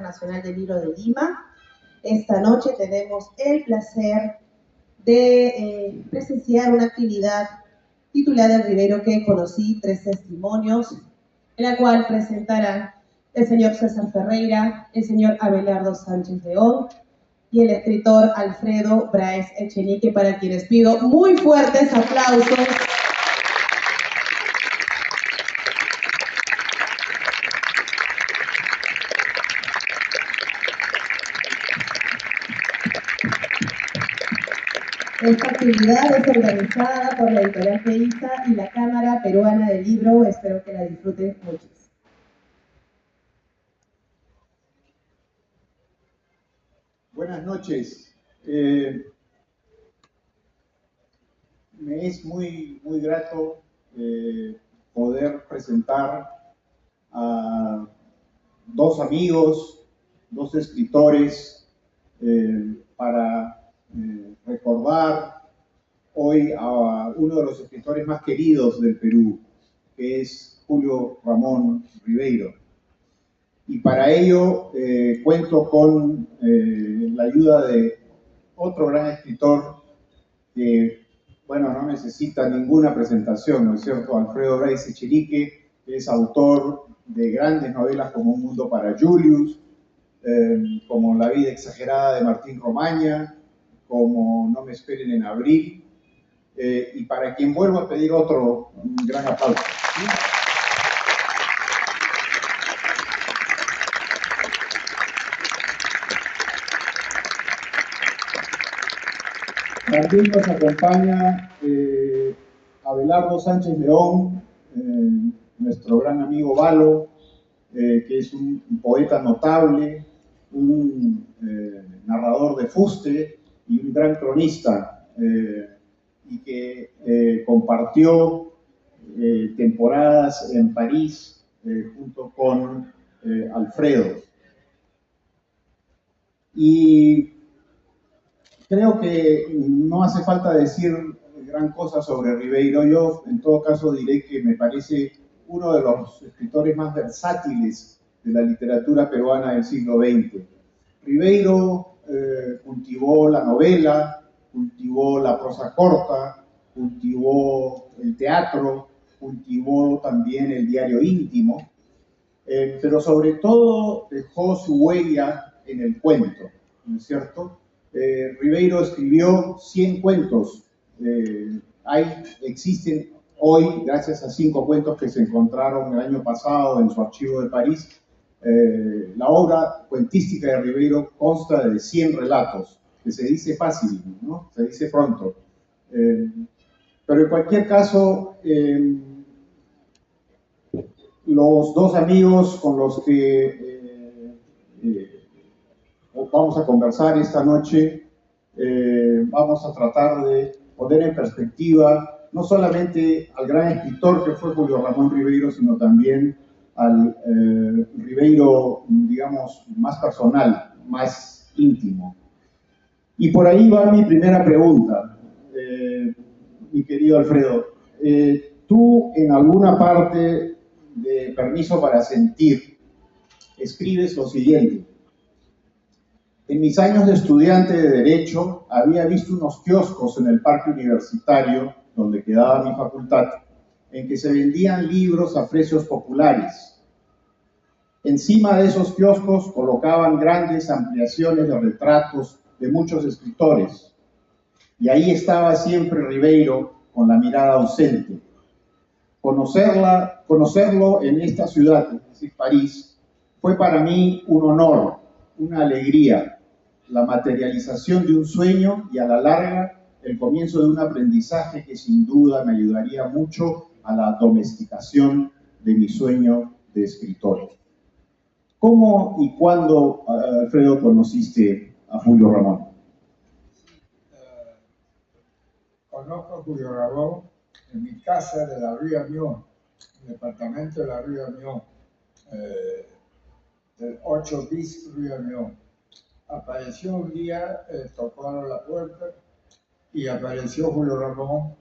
Internacional del Libro de Lima. Esta noche tenemos el placer de presenciar una actividad titulada El Ribeiro que conocí, 3 testimonios, en la cual presentarán el señor César Ferreira, el señor Abelardo Sánchez León y el escritor Alfredo Bráez Echenique, para quienes pido muy fuertes aplausos. Esta actividad es organizada por la editorial PEISA y la Cámara Peruana del Libro. Espero que la disfruten mucho. Buenas noches. Me es muy grato poder presentar a 2 amigos, 2 escritores, para recordar hoy a uno de los escritores más queridos del Perú, que es Julio Ramón Ribeiro. Y para ello cuento con la ayuda de otro gran escritor que, bueno, no necesita ninguna presentación, ¿no es cierto? Alfredo Bráez Echenique, que es autor de grandes novelas como Un Mundo para Julius, como La vida exagerada de Martín Romaña, como No me esperen en abril, y para quien vuelvo a pedir otro gran aplauso. ¿Sí? También nos acompaña Abelardo Sánchez León, nuestro gran amigo Valo, que es un poeta notable, un narrador de fuste y un gran cronista, y que compartió temporadas en París junto con Alfredo. Y creo que no hace falta decir gran cosa sobre Ribeiro. Yo, en todo caso, diré que me parece uno de los escritores más versátiles de la literatura peruana del siglo XX. Ribeiro cultivó la novela, cultivó la prosa corta, cultivó el teatro, cultivó también el diario íntimo, pero sobre todo dejó su huella en el cuento, ¿no es cierto? Ribeiro escribió 100 cuentos. Existen hoy, gracias a 5 cuentos que se encontraron el año pasado en su archivo de París, la obra cuentística de Ribeiro consta de 100 relatos, que se dice fácil, ¿no? Se dice pronto. Pero en cualquier caso, los 2 amigos con los que vamos a conversar esta noche, vamos a tratar de poner en perspectiva no solamente al gran escritor que fue Julio Ramón Ribeiro, sino también al Ribeiro, digamos, más personal, más íntimo. Y por ahí va mi primera pregunta, mi querido Alfredo. Tú en alguna parte de Permiso para Sentir escribes lo siguiente: en mis años de estudiante de Derecho había visto unos kioscos en el parque universitario, donde quedaba mi facultad, en que se vendían libros a precios populares. Encima de esos kioscos colocaban grandes ampliaciones de retratos de muchos escritores. Y ahí estaba siempre Ribeiro con la mirada ausente. Conocerlo en esta ciudad, es decir, París, fue para mí un honor, una alegría, la materialización de un sueño y a la larga el comienzo de un aprendizaje que sin duda me ayudaría mucho a la domesticación de mi sueño de escritor. ¿Cómo y cuándo, Alfredo, conociste a Julio Ramón? Conozco a Julio Ramón en mi casa de la Ría Mión, el departamento de la Ría Mión, del 8 bis Ría Mión. Apareció un día, tocaron la puerta y apareció Julio Ramón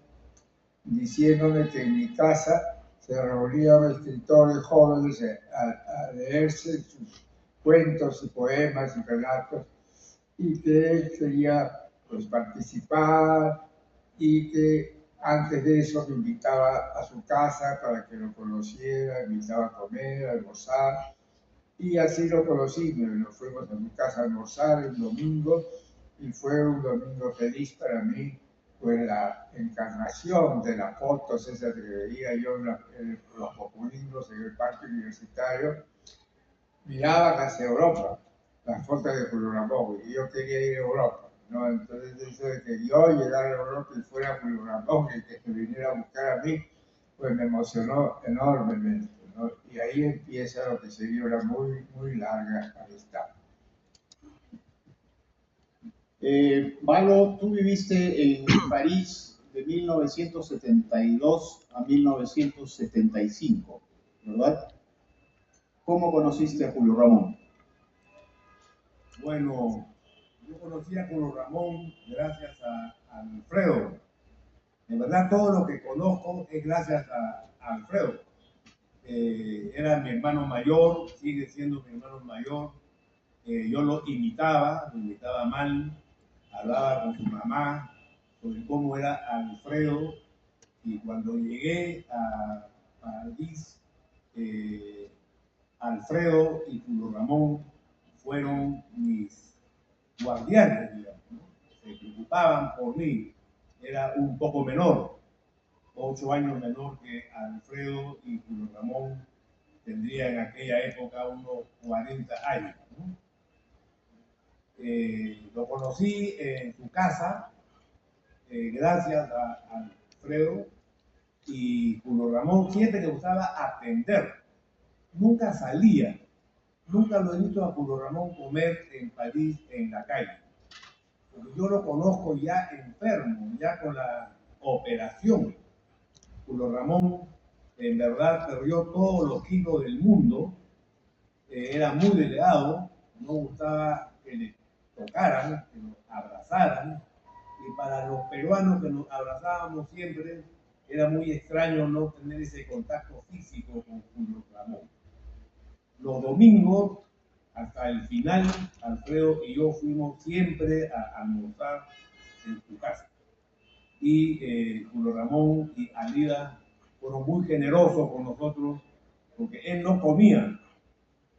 diciéndome que en mi casa se reunían escritores jóvenes a leerse sus cuentos y poemas y relatos, y que él quería pues, participar, y que antes de eso me invitaba a su casa para que lo conociera, me invitaba a comer, a almorzar, y así lo conocí. Nos fuimos a su casa a almorzar el domingo, y fue un domingo feliz para mí. Fue la encarnación de las fotos esas que veía yo en los populismos en el parque universitario. Miraba hacia Europa las fotos de Julio Ramón, y yo quería ir a Europa, ¿no? Entonces eso de que yo llegara a Europa y fuera Julio Ramón y que se viniera a buscar a mí, pues me emocionó enormemente, ¿no? Y ahí empieza lo que sería una muy, muy larga amistad. Valo, tú viviste en París de 1972 a 1975, ¿verdad? ¿Cómo conociste a Julio Ramón? Bueno, yo conocí a Julio Ramón gracias a Alfredo. En verdad, todo lo que conozco es gracias a Alfredo. Era mi hermano mayor, sigue siendo mi hermano mayor. Yo lo imitaba mal, hablaba con su mamá sobre cómo era Alfredo. Y cuando llegué a París, Alfredo y Julio Ramón fueron mis guardianes, digamos, ¿no? Se preocupaban por mí. Era un poco menor, 8 años menor que Alfredo, y Julio Ramón tendría en aquella época unos 40 años, ¿no? Lo conocí en su casa, gracias a Alfredo, y Julio Ramón siempre le gustaba atender, nunca salía. Nunca lo he visto a Julio Ramón comer en París en la calle. Porque yo lo conozco ya enfermo, ya con la operación. Julio Ramón en verdad perdió todos los kilos del mundo, era muy delgado, no gustaba que le tocaran, que nos abrazaran, y para los peruanos que nos abrazábamos siempre, era muy extraño no tener ese contacto físico con Julio Ramón. Los domingos, hasta el final, Alfredo y yo fuimos siempre a almorzar en su casa. Y Julio Ramón y Alida fueron muy generosos con nosotros, porque él no comía,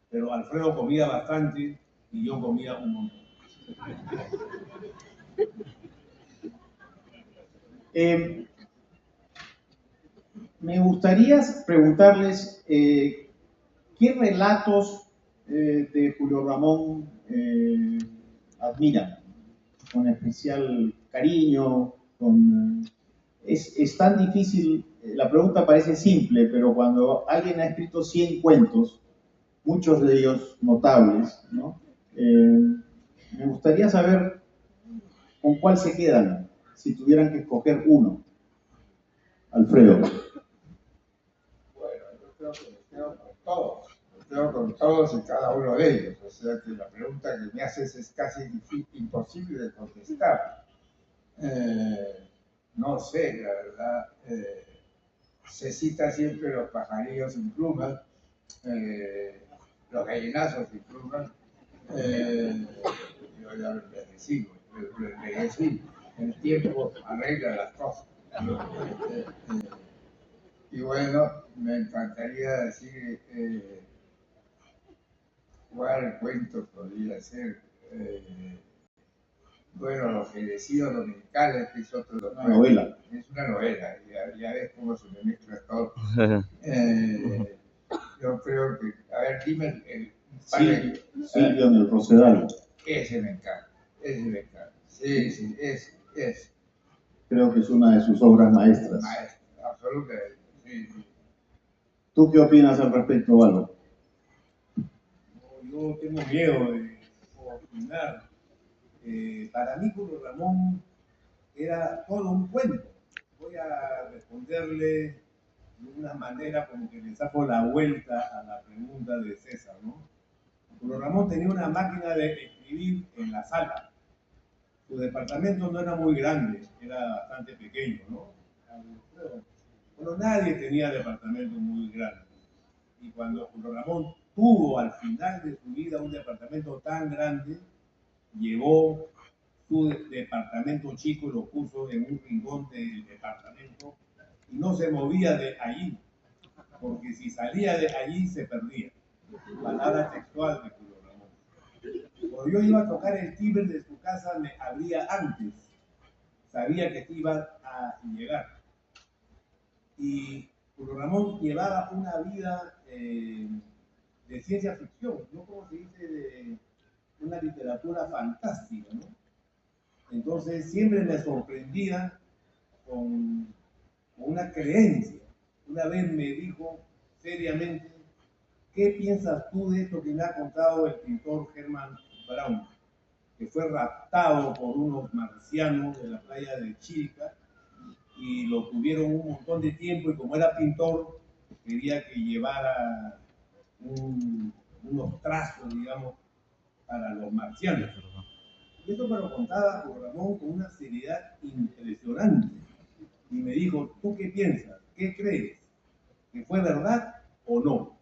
pero Alfredo comía bastante y yo comía un montón. Me gustaría preguntarles qué relatos de Julio Ramón admiran con especial cariño. Es tan difícil, la pregunta parece simple, pero cuando alguien ha escrito 100 cuentos, muchos de ellos notables, ¿no? Me gustaría saber con cuál se quedan, si tuvieran que escoger uno. Alfredo. Bueno, yo creo que me quedo con todos. Me quedo con todos y cada uno de ellos. O sea que la pregunta que me haces es casi imposible de contestar. No sé, la verdad. Se cita siempre los pajarillos sin plumas, los gallinazos sin plumas. Yo ya lo envejecí, el tiempo arregla las cosas. Y bueno, me encantaría decir cuál cuento podría ser. Bueno, Los Fenecidos Dominicales, que es otro. Una novela. Es una novela, ya ves cómo se me mezcla todo. Yo creo que, a ver, dime Silvio en el Rosedal. Ese me encanta, ese me encanta. Sí, sí, es. Creo que es una de sus obras maestras. Maestro, absolutamente. Sí, sí. ¿Tú qué opinas al respecto, Valo? Yo tengo miedo de opinar. Para mí, Julio Ramón era todo un cuento. Voy a responderle de una manera como que le saco la vuelta a la pregunta de César, ¿no? Julio Ramón tenía una máquina de escribir en la sala. Su departamento no era muy grande, era bastante pequeño, ¿no? Bueno, nadie tenía departamento muy grande. Y cuando Julio Ramón tuvo al final de su vida un departamento tan grande, llevó su departamento chico, lo puso en un rincón del departamento y no se movía de allí, porque si salía de allí se perdía. Palabra textual de Julio Ramón. Cuando yo iba a tocar el timbre de su casa, me abría antes. Sabía que iba a llegar. Y Julio Ramón llevaba una vida de ciencia ficción, ¿no? Como se dice, de una literatura fantástica, ¿no? Entonces siempre me sorprendía con una creencia. Una vez me dijo seriamente, ¿qué piensas tú de esto que me ha contado el pintor Hermann Braun, que fue raptado por unos marcianos de la playa de Chilca y lo tuvieron un montón de tiempo y como era pintor quería que llevara unos trazos, digamos, para los marcianos? Y esto me lo contaba Julio Ramón con una seriedad impresionante. Y me dijo, ¿tú qué piensas? ¿Qué crees? ¿Que fue verdad o no?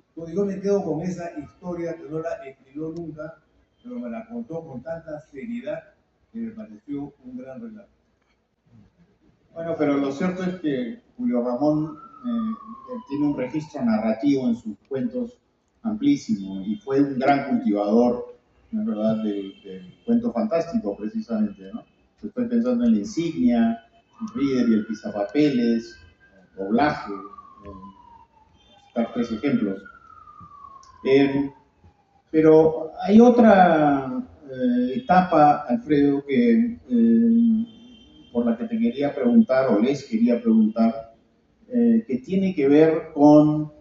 Entonces yo me quedo con esa historia que no la escribió nunca, pero me la contó con tanta seriedad que me pareció un gran relato. Bueno, pero lo cierto es que Julio Ramón tiene un registro narrativo en sus cuentos amplísimo y fue un gran cultivador, ¿no es verdad?, del cuento fantástico precisamente, ¿no? Estoy pensando en La Insignia, Reader y el Pisapapeles, Doblaje, citar tres ejemplos. Pero hay otra etapa, Alfredo, por la que te quería preguntar, o les quería preguntar, que tiene que ver con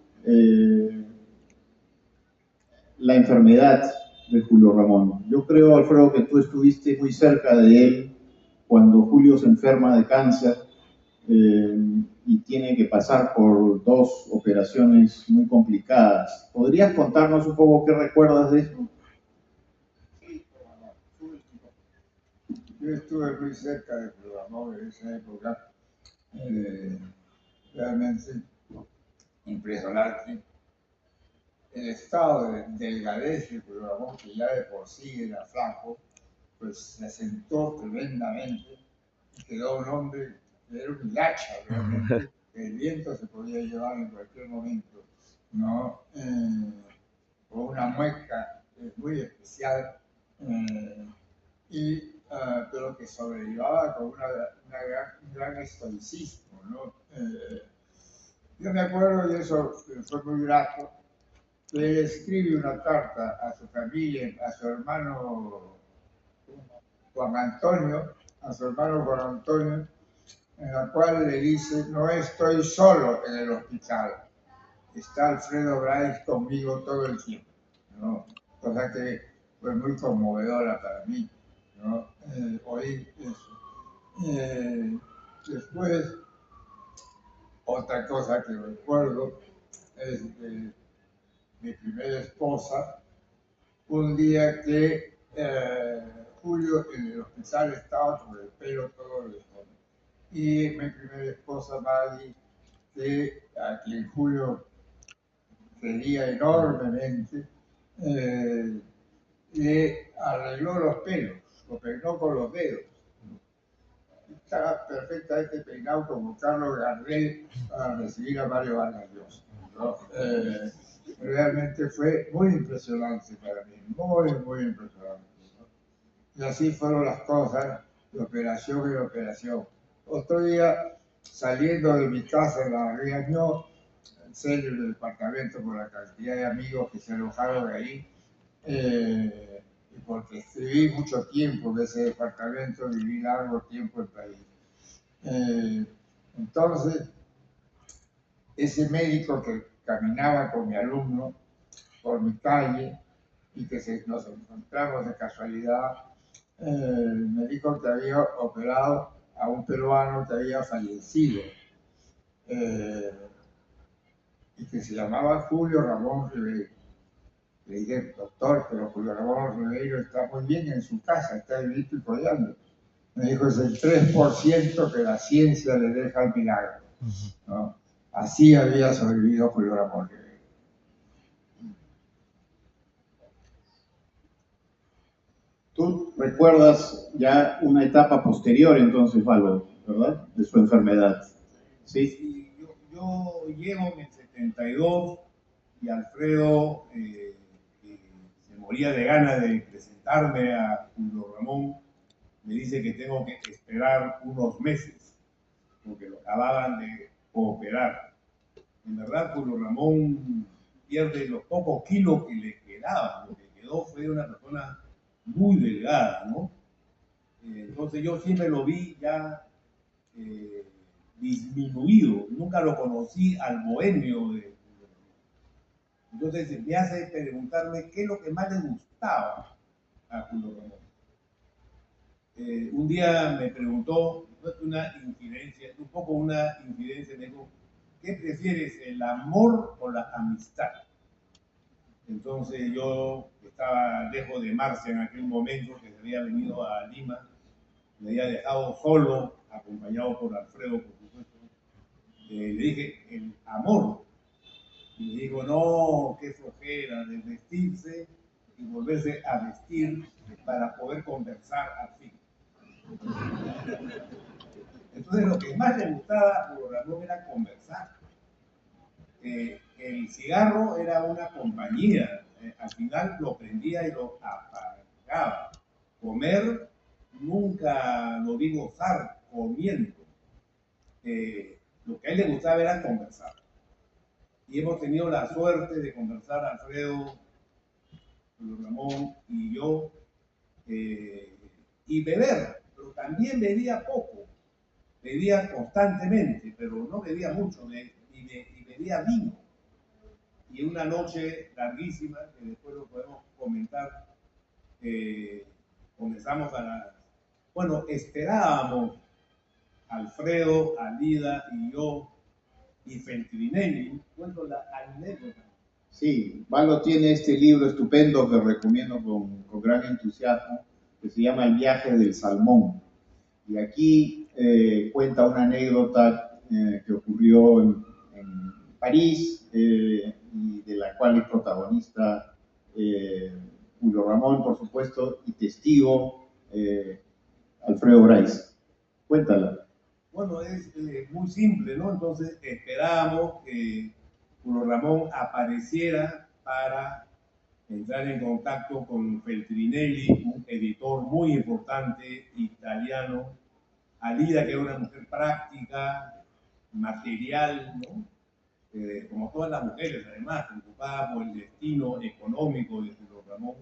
la enfermedad de Julio Ramón. Yo creo, Alfredo, que tú estuviste muy cerca de él cuando Julio se enferma de cáncer y tiene que pasar por dos operaciones muy complicadas. ¿Podrías contarnos un poco qué recuerdas de eso? Yo estuve muy cerca de Julio Ramón en esa época, realmente impresionante. El estado de delgadez de Julio Ramón, que ya de por sí era flaco, pues se asentó tremendamente y quedó un hombre que era un hilacha realmente, que el viento se podía llevar en cualquier momento, ¿no? Con una mueca muy especial, pero que sobrellevaba con un gran estoicismo, ¿no? Yo me acuerdo, y eso fue muy grato, que él escribe una carta a su familia, a su hermano Juan Antonio, en la cual le dice, no estoy solo en el hospital, está Alfredo Bryce conmigo todo el tiempo, ¿no? Cosa que fue muy conmovedora para mí, ¿no? Oír eso. Después, otra cosa que recuerdo es que mi primera esposa, un día que Julio en el hospital estaba con el pelo todo desnudo. Y mi primera esposa, Maggie, a quien Julio quería enormemente, le arregló los pelos, lo peinó con los dedos. Estaba perfectamente peinado como Carlos Gardel para recibir a Mario Vargas Llosa, ¿no? Realmente fue muy impresionante para mí, muy, muy impresionante, ¿no? Y así fueron las cosas, de operación en operación. Otro día, saliendo de mi casa en la Riañó, en serio, en el departamento, por la cantidad de amigos que se alojaron ahí, y porque viví mucho tiempo en ese departamento, viví largo tiempo en París. Entonces, ese médico que caminaba con mi alumno por mi calle y que nos encontramos de casualidad, me dijo que había operado a un peruano que había fallecido y que se llamaba Julio Ramón Ribeiro. Le dije, doctor, pero Julio Ramón Ribeiro está muy bien en su casa, está vivito y coleando. Me dijo, es el 3% que la ciencia le deja al milagro, ¿no? Así había sobrevivido Julio Ramón Ribeiro. Tú recuerdas ya una etapa posterior entonces, Valvo, ¿verdad? De su enfermedad. ¿Sí? Sí, yo llego en el 72 y Alfredo se moría de ganas de presentarme a Julio Ramón. Me dice que tengo que esperar unos meses porque lo acababan de operar. En verdad, Julio Ramón pierde los pocos kilos que le quedaban. Lo que quedó fue una persona muy delgada, ¿no? Entonces yo siempre lo vi ya disminuido. Nunca lo conocí al bohemio de Julio Ramón. Entonces me hace preguntarme qué es lo que más le gustaba a Julio Ramón. Un día me preguntó, una infidencia, un poco una infidencia, me dijo, ¿qué prefieres, el amor o la amistad? Entonces yo estaba lejos de Marcia en aquel momento, que se había venido a Lima, me había dejado solo, acompañado por Alfredo, por supuesto. Le dije, el amor. Y me dijo, no, qué flojera de vestirse y volverse a vestir para poder conversar al fin. Entonces lo que más le gustaba a Julio Ramón era conversar. El cigarro era una compañía, al final lo prendía y lo apagaba. Comer, nunca lo vi gozar comiendo. Lo que a él le gustaba era conversar. Y hemos tenido la suerte de conversar, Alfredo, Julio Ramón y yo, y beber, pero también bebía poco. Bebía constantemente, pero no bebía mucho, y bebía vino. Y una noche larguísima, que después lo podemos comentar, comenzamos bueno, esperábamos Alfredo, Alida y yo, y Feltrinelli, cuento la anécdota. Sí, Valo tiene este libro estupendo que recomiendo con gran entusiasmo, que se llama El viaje del salmón. Y aquí cuenta una anécdota que ocurrió en París y de la cual es protagonista Julio Ramón, por supuesto, y testigo Alfredo Bryce. Cuéntala. Bueno, es muy simple, ¿no? Entonces esperábamos que Julio Ramón apareciera para entrar en contacto con Feltrinelli, un editor muy importante italiano, Alida, que era una mujer práctica, material, ¿no? Como todas las mujeres, además, preocupada por el destino económico de Julio Ramón,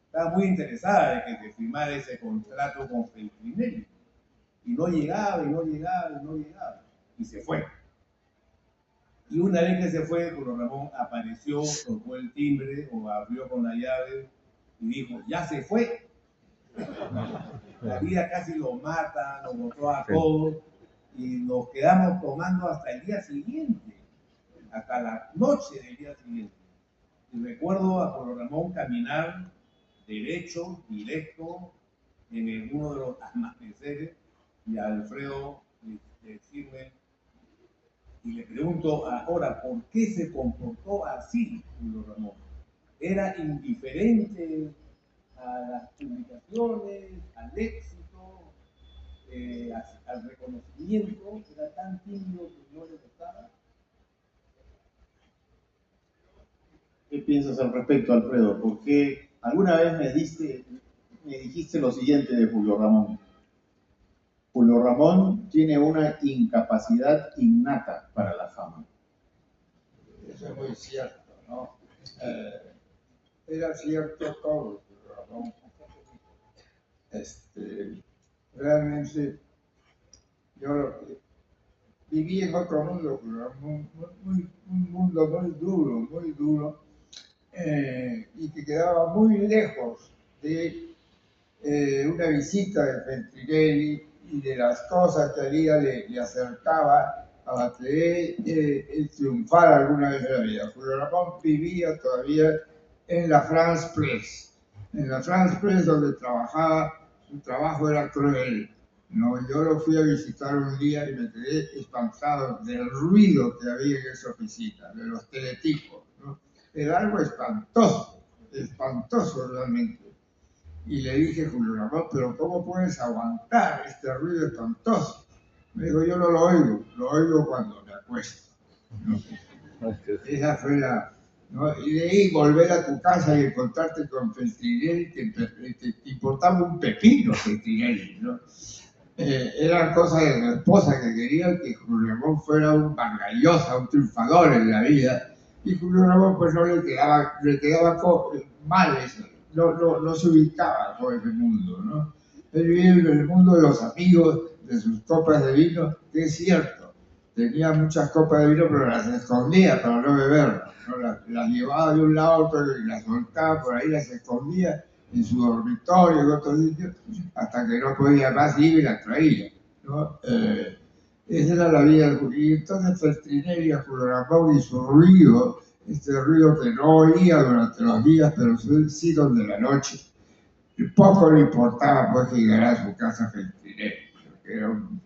estaba muy interesada de que se firmara ese contrato con Feltrinelli. Y no llegaba, y no llegaba, y no llegaba. Y se fue. Y una vez que se fue, Julio Ramón apareció, tocó el timbre o abrió con la llave y dijo, ya se fue. La vida casi lo mata, nos botó a todos y nos quedamos tomando hasta el día siguiente, hasta la noche del día siguiente. Y recuerdo a Julio Ramón caminar derecho, directo, en uno de los amaneceres, y a Alfredo decirme, y le pregunto ahora, ¿por qué se comportó así Julio Ramón? ¿Era indiferente a las publicaciones, al éxito, al reconocimiento? ¿Era tan tímido que no le gustaba? ¿Qué piensas al respecto, Alfredo? Porque alguna vez me dijiste lo siguiente de Julio Ramón. Julio Ramón tiene una incapacidad innata para la fama. Eso es muy cierto, ¿no? Era cierto todo, Julio Ramón. Realmente yo viví en otro mundo, Julio Ramón, un mundo muy duro, y que quedaba muy lejos de una visita de Feltrinelli y de las cosas que Alida le acercaba a que él triunfara alguna vez en la vida. Julio Ramón vivía todavía en la France Press, donde trabajaba, su trabajo era cruel. No, yo lo fui a visitar un día y me quedé espantado del ruido que había en esa oficina, de los teletipos, ¿no? Era algo espantoso realmente. Y le dije, Julio Ramón, pero ¿cómo puedes aguantar este ruido espantoso? Me dijo, yo no lo oigo cuando me acuesto, ¿no? Esa fue la... ¿no? Y de ahí volver a tu casa y encontrarte con Feltrinelli, te importaba un pepino Feltrinelli, ¿no? Eran cosas de su esposa que quería que Julio Ramón fuera un bangallosa, un triunfador en la vida, y Julio Ramón pues no le quedaba mal eso, no se ubicaba por ese mundo, ¿no? Él vive en el mundo de los amigos, de sus copas de vino, que es cierto, tenía muchas copas de vino, pero las escondía para no beber, ¿no? Las llevaba de un lado a otro y las soltaba por ahí, las escondía en su dormitorio, en otros sitios, hasta que no podía más ir y la traía, ¿no? Esa era la vida de Julio. Y entonces Feltrinelli a Julio Ramón y su ruido, este ruido que no oía durante los días, pero sí durante la noche, y poco le importaba pues que llegara a su casa Feltrinelli, que era un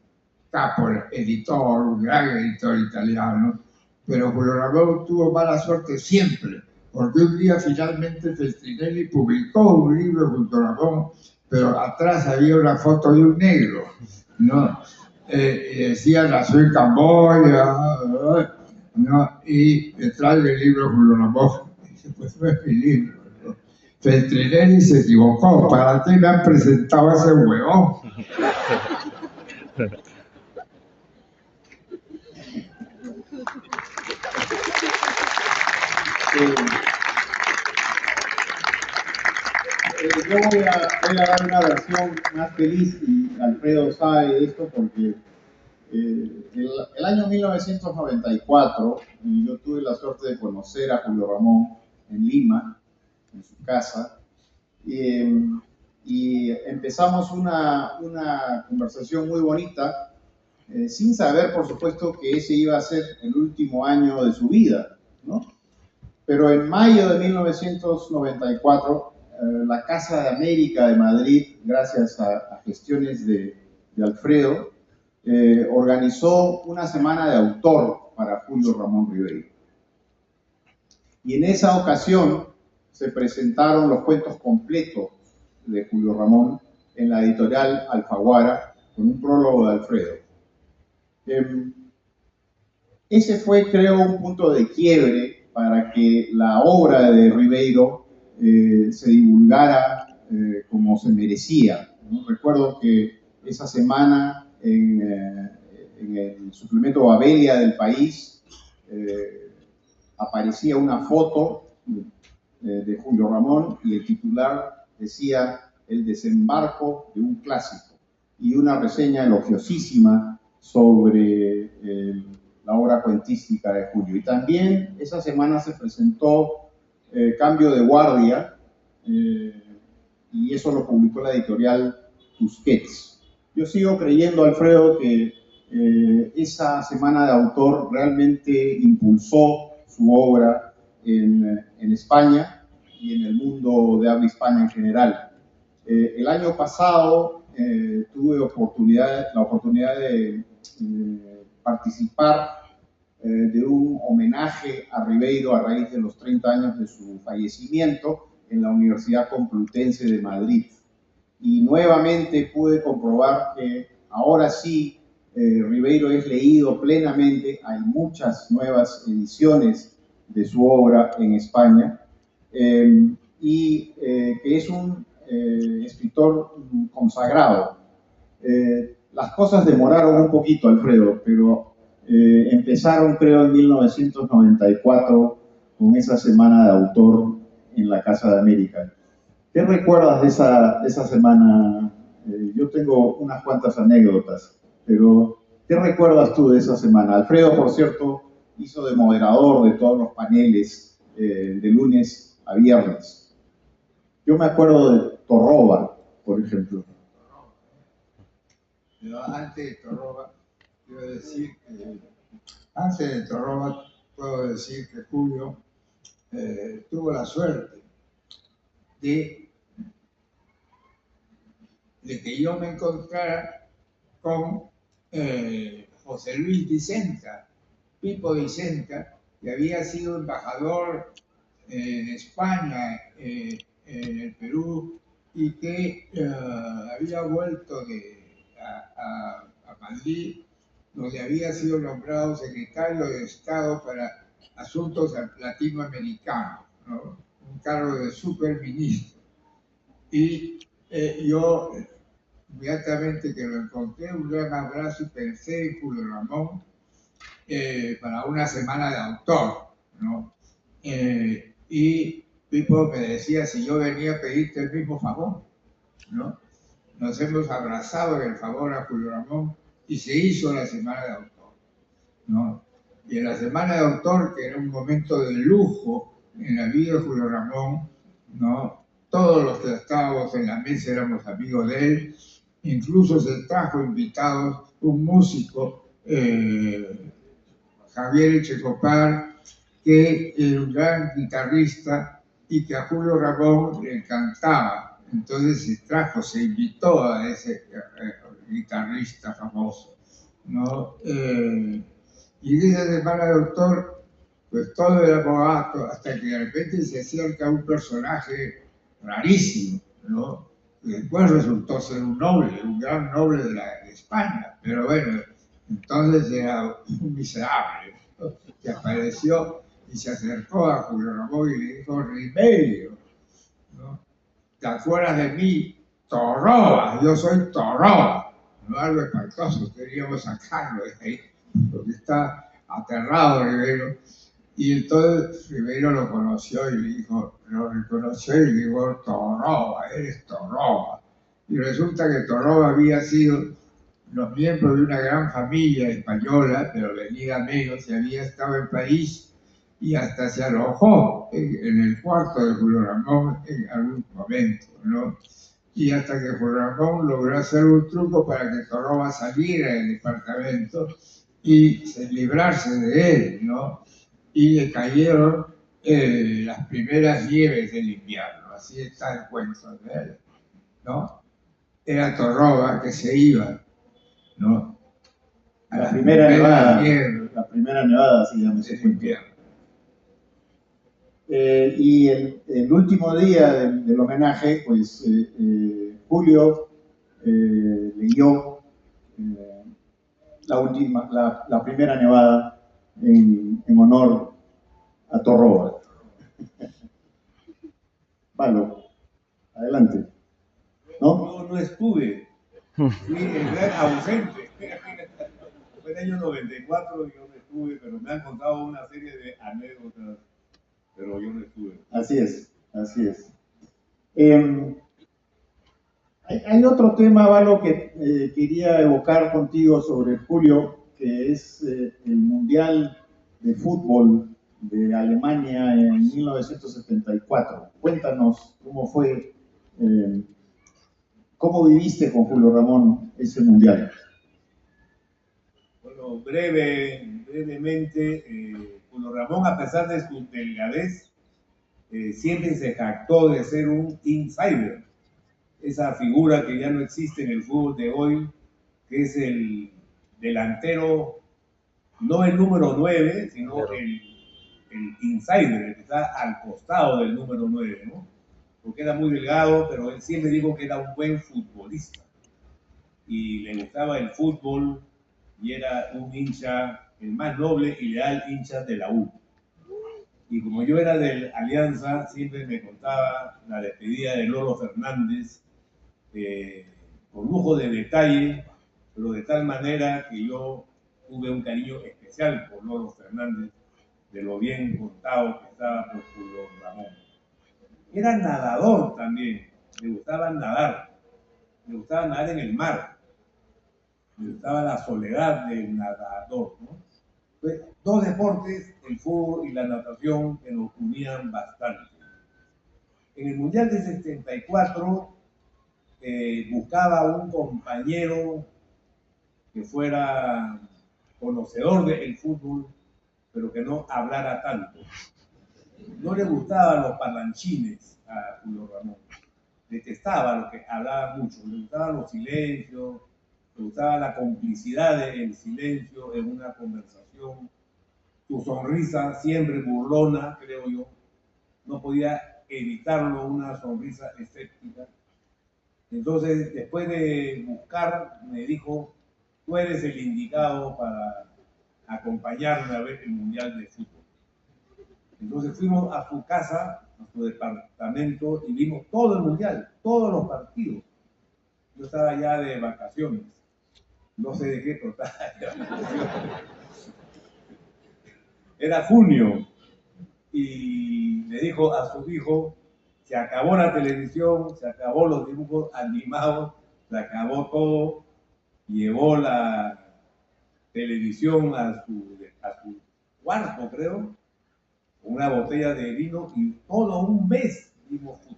capo editor, un gran editor italiano, pero Julio Ramón tuvo mala suerte siempre, porque un día finalmente Feltrinelli publicó un libro junto a Ramón, pero atrás había una foto de un negro, ¿no? Y decía, nació en Camboya, ¿no? Y detrás del libro Julio Ramón, dice, pues no es mi libro, ¿no? Feltrinelli se equivocó, ¿para qué me han presentado a ese huevón? Yo voy a dar una versión más feliz y Alfredo sabe esto porque el año 1994 yo tuve la suerte de conocer a Julio Ramón en Lima, en su casa, y empezamos una conversación muy bonita, sin saber, por supuesto, que ese iba a ser el último año de su vida, ¿no? Pero en mayo de 1994, la Casa de América de Madrid, gracias a gestiones de Alfredo, organizó una semana de autor para Julio Ramón Ribeiro. Y en esa ocasión se presentaron los cuentos completos de Julio Ramón en la editorial Alfaguara, con un prólogo de Alfredo. Ese fue, creo, un punto de quiebre para que la obra de Ribeiro se divulgara como se merecía, ¿no? Recuerdo que esa semana en el suplemento Babelia del País aparecía una foto de Julio Ramón y el titular decía el desembarco de un clásico y una reseña elogiosísima sobre la obra cuentística de Julio. Y también esa semana se presentó Cambio de Guardia, y eso lo publicó la editorial Tusquets. Yo sigo creyendo, Alfredo, que esa semana de autor realmente impulsó su obra en España y en el mundo de habla hispana en general. El año pasado tuve la oportunidad de participar de un homenaje a Ribeiro a raíz de los 30 años de su fallecimiento en la Universidad Complutense de Madrid. Y nuevamente pude comprobar que ahora sí Ribeiro es leído plenamente, hay muchas nuevas ediciones de su obra en España, y que es un escritor consagrado. Las cosas demoraron un poquito, Alfredo, pero empezaron, creo, en 1994 con esa semana de autor en la Casa de América. ¿Qué recuerdas de esa semana? Yo tengo unas cuantas anécdotas, pero ¿qué recuerdas tú de esa semana? Alfredo, por cierto, hizo de moderador de todos los paneles de lunes a viernes. Yo me acuerdo de Torroba, por ejemplo. Pero antes de Torroba, quiero decir que antes de Torroba puedo decir que Julio tuvo la suerte de que yo me encontrara con José Luis Vicenta, Pipo Vicenta, que había sido embajador en España, en el Perú, y que había vuelto a Madrid, donde había sido nombrado secretario de Estado para Asuntos Latinoamericanos, ¿no? Un cargo de superministro. Y yo, inmediatamente que lo encontré, un gran abrazo y pensé en Julio Ramón para una semana de autor, ¿no? Y Pipo me decía si yo venía a pedirte el mismo favor, ¿no? Nos hemos abrazado en el favor a Julio Ramón y se hizo la semana de autor, ¿no? Y en la semana de autor, que era un momento de lujo en la vida de Julio Ramón, ¿no? Todos los que estábamos en la mesa éramos amigos de él, incluso se trajo invitados un músico, Javier Echecopar, que era un gran guitarrista y que a Julio Ramón le encantaba. Entonces se invitó a ese guitarrista famoso, ¿no? Y en esa semana de autor, pues todo era boato, hasta que de repente se acerca un personaje rarísimo, ¿no? Después resultó ser un noble, un gran noble de España, pero bueno, entonces era un miserable, ¿no? Que apareció y se acercó a Julio Ramón y le dijo: Ribeiro, ¿no? ¿Te acuerdas de mí? Torroba, yo soy Torroba, ¿no? Algo espantoso, queríamos sacarlo de ahí, porque está aterrado Ribeiro. Y entonces Ribeiro lo conoció y le dijo, lo reconoció y le dijo: Torroba, eres Torroba. Y resulta que Torroba había sido los miembros de una gran familia española, pero venida menos, y había estado en París y hasta se alojó en el cuarto de Julio Ramón en algún momento, ¿no? Y hasta que Julio Ramón logró hacer un truco para que Torroba saliera del departamento y librarse de él, ¿no? Y le cayeron las primeras nieves del invierno, así está el cuento de él, ¿no? Era Torroba que se iba, ¿no? La primera nevada, nieve la primera nevada, así llama ese del cuento. invierno. Y el último día del homenaje, pues Julio leyó la primera nevada en honor a Torroba. Valo, adelante. ¿No? Yo no estuve, fui el gran ausente. Fue en el año 94 y yo no estuve, pero me han contado una serie de anécdotas, pero yo no estuve. Así es, así es. Hay otro tema, Valo, que quería evocar contigo sobre Julio, que es el Mundial de Fútbol de Alemania en 1974. Cuéntanos cómo fue, cómo viviste con Julio Ramón ese Mundial. Bueno, brevemente, Julio Ramón, a pesar de su delgadez, siempre se jactó de ser un insider. Esa figura que ya no existe en el fútbol de hoy, que es el delantero, no el número 9, sino el insider, el que está al costado del número 9, ¿no? Porque era muy delgado, pero él siempre dijo que era un buen futbolista. Y le gustaba el fútbol y era un hincha, el más noble y leal hincha de la U. Y como yo era de Alianza, siempre me contaba la despedida de Lolo Fernández, con lujo de detalle, pero de tal manera que yo tuve un cariño especial por Lolo Fernández, de lo bien contado que estaba por Julio Ramón. Era nadador también, le gustaba nadar en el mar, le gustaba la soledad del nadador, ¿no? Entonces, dos deportes, el fútbol y la natación, que nos unían bastante. En el Mundial de 74 buscaba un compañero que fuera conocedor del fútbol, pero que no hablara tanto. No le gustaban los parlanchines a Julio Ramón. Detestaba lo que hablaba mucho. Le gustaban los silencios, le gustaba la complicidad del silencio en una conversación. Su sonrisa, siempre burlona, creo yo. No podía evitarlo, una sonrisa escéptica. Entonces, después de buscar, me dijo, tú eres el indicado para acompañarme a ver el Mundial de Fútbol. Entonces fuimos a su casa, a su departamento, y vimos todo el Mundial, todos los partidos. Yo estaba ya de vacaciones. No sé de qué, pero estaba de vacaciones. Era junio. Y le dijo a su hijo, se acabó la televisión, se acabó los dibujos animados, se acabó todo. Llevó la televisión a su cuarto, creo, con una botella de vino y todo un mes vimos fútbol.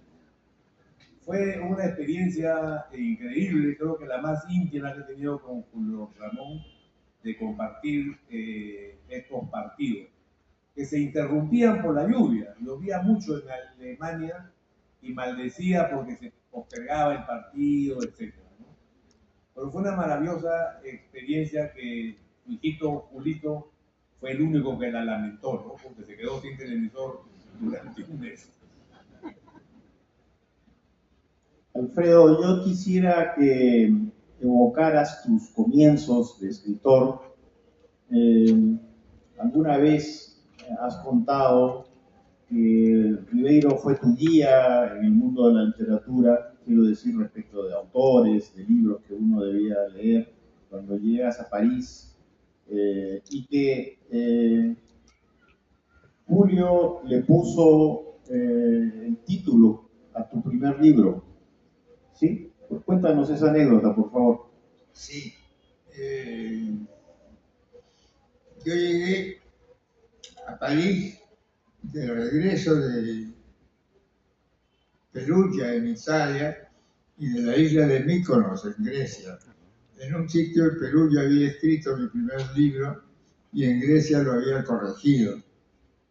Fue una experiencia increíble, creo que la más íntima que he tenido con Julio Ramón, de compartir estos partidos, que se interrumpían por la lluvia. Llovía mucho en Alemania y maldecía porque se postergaba el partido, etc. ¿no? Pero fue una maravillosa experiencia que mi hijito Julito fue el único que la lamentó, ¿no? Porque se quedó sin televisor durante un mes. Alfredo, yo quisiera que evocaras tus comienzos de escritor. Alguna vez has contado que Ribeiro fue tu guía en el mundo de la literatura, quiero decir, respecto de autores, de libros que uno debía leer cuando llegas a París, y que Julio le puso el título a tu primer libro. ¿Sí? Pues cuéntanos esa anécdota, por favor. Sí. Yo llegué a París de regreso de Perugia, en Italia, y de la isla de Mykonos, en Grecia. En un sitio de Perú yo había escrito mi primer libro y en Grecia lo había corregido.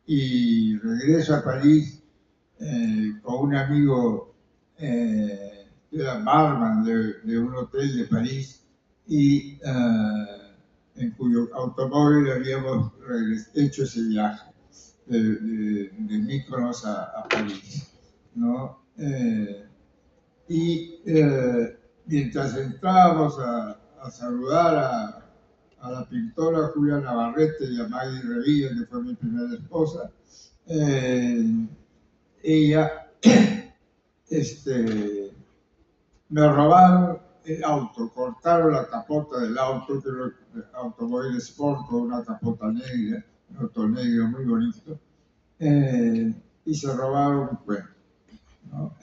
Y regreso a París con un amigo que era barman de un hotel de París y en cuyo automóvil habíamos hecho ese viaje de Mykonos a París, ¿no? Mientras entrábamos a saludar a la pintora Julia Navarrete y a Maggie Revilla, que fue mi primera esposa, ella me robaron el auto, cortaron la capota del auto, que era el automóvil Sport con una capota negra, un auto negro muy bonito, y se robaron un cuento, ¿no?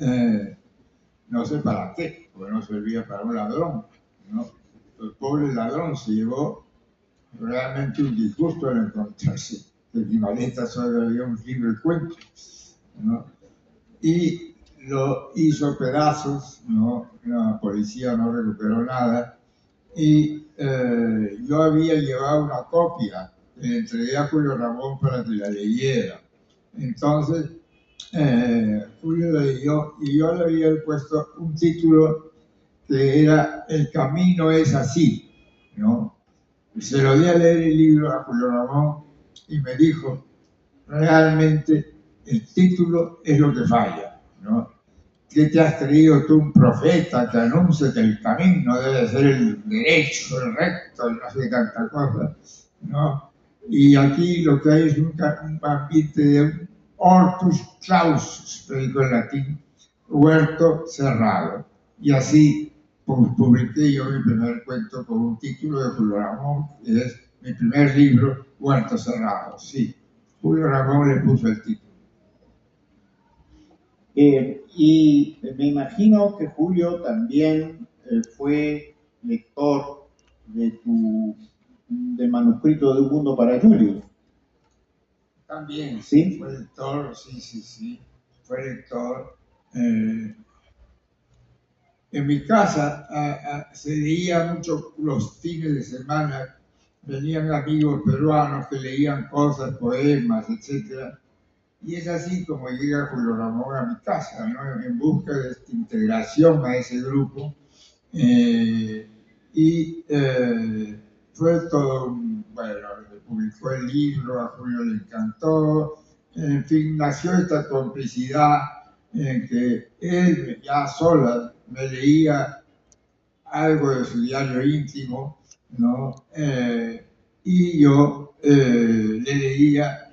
No sé para qué, porque no servía para un ladrón, ¿no? El pobre ladrón se llevó realmente un disgusto al encontrarse que en mi maleta solo había un libro de cuentos, ¿no? Y lo hizo pedazos, ¿no? La policía no recuperó nada y yo había llevado una copia que le entregué a Julio Ramón para que la leyera. Entonces Julio la leyó y yo le había puesto un título que era El camino es así, ¿no? Se lo di a leer el libro a Julio Ramón y me dijo, realmente el título es lo que falla, ¿no? ¿Qué te has creído tú, un profeta que anuncia que el camino debe ser el derecho, el recto, no sé tanta cosa, ¿no? Y aquí lo que hay es un ambiente de hortus clausus, lo dijo en latín, huerto cerrado. Y así publiqué yo mi primer cuento con un título de Julio Ramón, que es mi primer libro, Huerto Cerrado, sí. Julio Ramón le puso el título. Y me imagino que Julio también fue lector del manuscrito de Un Mundo para Julius. También, ¿Sí? Fue lector, sí. Fue lector. En mi casa se leía mucho los fines de semana. Venían amigos peruanos que leían cosas, poemas, etc. Y es así como llega Julio Ramón a mi casa, ¿no? En busca de esta integración a ese grupo. Fue todo, bueno, publicó el libro, a Julio le encantó. En fin, nació esta complicidad en que él, ya sola, me leía algo de su diario íntimo, ¿no? Y yo le leía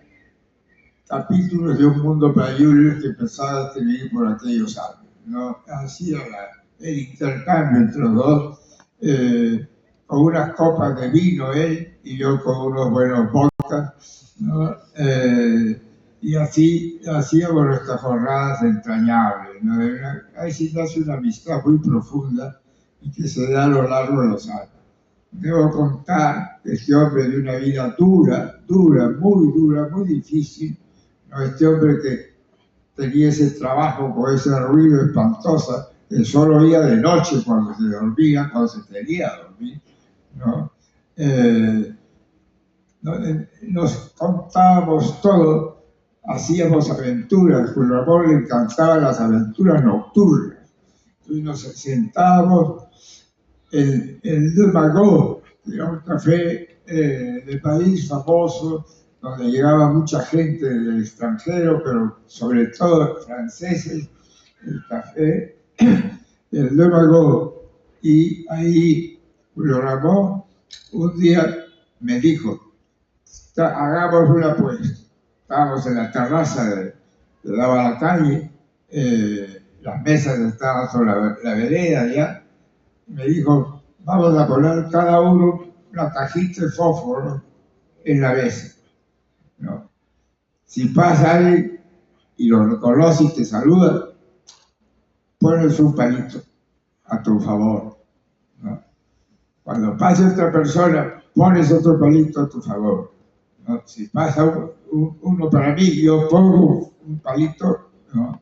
capítulos de Un Mundo para Julius que empezaba a escribir por aquellos años, ¿no? Hacía el intercambio entre los dos, con unas copas de vino él y yo con unos buenos vodkas, ¿no? Y así hacíamos nuestras jornadas entrañables, ¿no? Ahí sí nace una amistad muy profunda y que se da a lo largo de los años. Debo contar que este hombre de una vida dura, muy difícil, ¿no? Este hombre que tenía ese trabajo con ese ruido espantoso, que solo oía de noche cuando se dormía, cuando se quería dormir, ¿no? Nos contábamos todo, hacíamos aventuras, Julio Ramón le encantaban las aventuras nocturnas. Entonces nos sentábamos en Le Magot, que era un café de París famoso, donde llegaba mucha gente del extranjero, pero sobre todo franceses, el café, el Le Magot. Y ahí Julio Ramón un día me dijo, hagamos una apuesta. Estábamos en la terraza que daba a la calle, las mesas estaban sobre la vereda ya. Me dijo, vamos a poner cada uno una cajita de fósforo en la mesa, ¿no? Si pasa alguien y lo reconoce y te saluda, pones un palito a tu favor, ¿no? Cuando pase otra persona, pones otro palito a tu favor, ¿no? Si pasa uno para mí, yo pongo un palito, ¿no?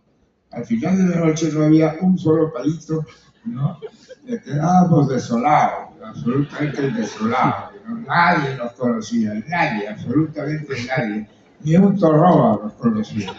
Al final de la noche no había un solo palito, ¿no? Quedábamos desolados, absolutamente desolados, ¿no? Nadie nos conocía, nadie, absolutamente nadie, ni un torroba nos conocía.